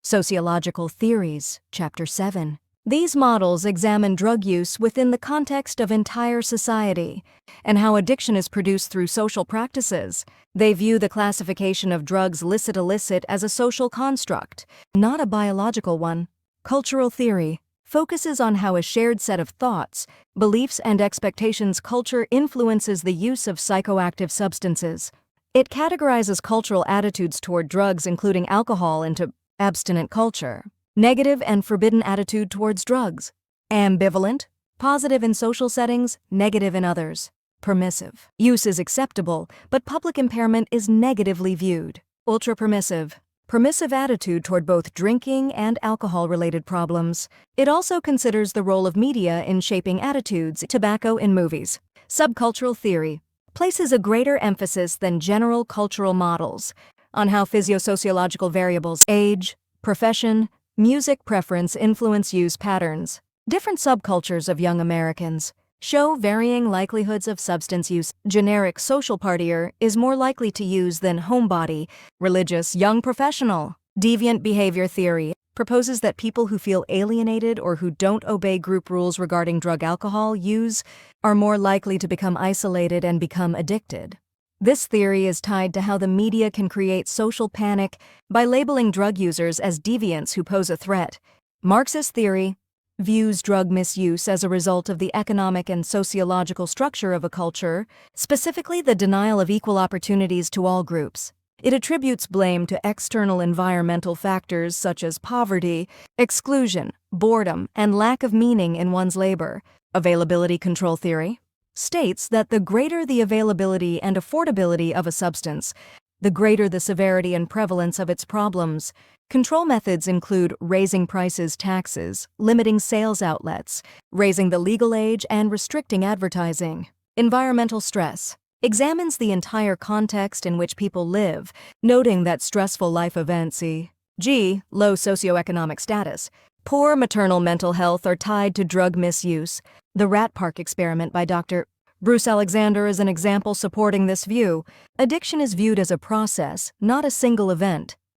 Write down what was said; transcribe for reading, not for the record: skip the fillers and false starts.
Sociological Theories, Chapter 7. These models examine drug use within the context of entire society and how addiction is produced through social practices. They view the classification of drugs licit-illicit as a social construct, not a biological one. Cultural theory focuses on how a shared set of thoughts, beliefs, and expectations culture influences the use of psychoactive substances. It categorizes cultural attitudes toward drugs, including alcohol, into abstinent culture, negative and forbidden attitude towards drugs, ambivalent, positive in social settings, negative in others, permissive. Use is acceptable, but public impairment is negatively viewed. Ultra-permissive, permissive attitude toward both drinking and alcohol-related problems. It also considers the role of media in shaping attitudes. Tobacco in movies. Subcultural theory places a greater emphasis than general cultural models on how physiosociological variables, age, profession, music preference influence use patterns. Different subcultures of young Americans show varying likelihoods of substance use. Generic social partier is more likely to use than homebody. Religious young professional. Deviant behavior theory proposes that people who feel alienated or who don't obey group rules regarding drug alcohol use are more likely to become isolated and become addicted. This theory is tied to how the media can create social panic by labeling drug users as deviants who pose a threat. Marxist theory views drug misuse as a result of the economic and sociological structure of a culture, specifically the denial of equal opportunities to all groups. It attributes blame to external environmental factors such as poverty, exclusion, boredom, and lack of meaning in one's labor. Availability control theory states that the greater the availability and affordability of a substance, the greater the severity and prevalence of its problems. Control methods include raising prices, taxes, limiting sales outlets, raising the legal age, and restricting advertising. Environmental stress examines the entire context in which people live, noting that stressful life events, e.g., low socioeconomic status, poor maternal mental health, are tied to drug misuse. The Rat Park experiment by Dr. Bruce Alexander is an example supporting this view. Addiction is viewed as a process, not a single event.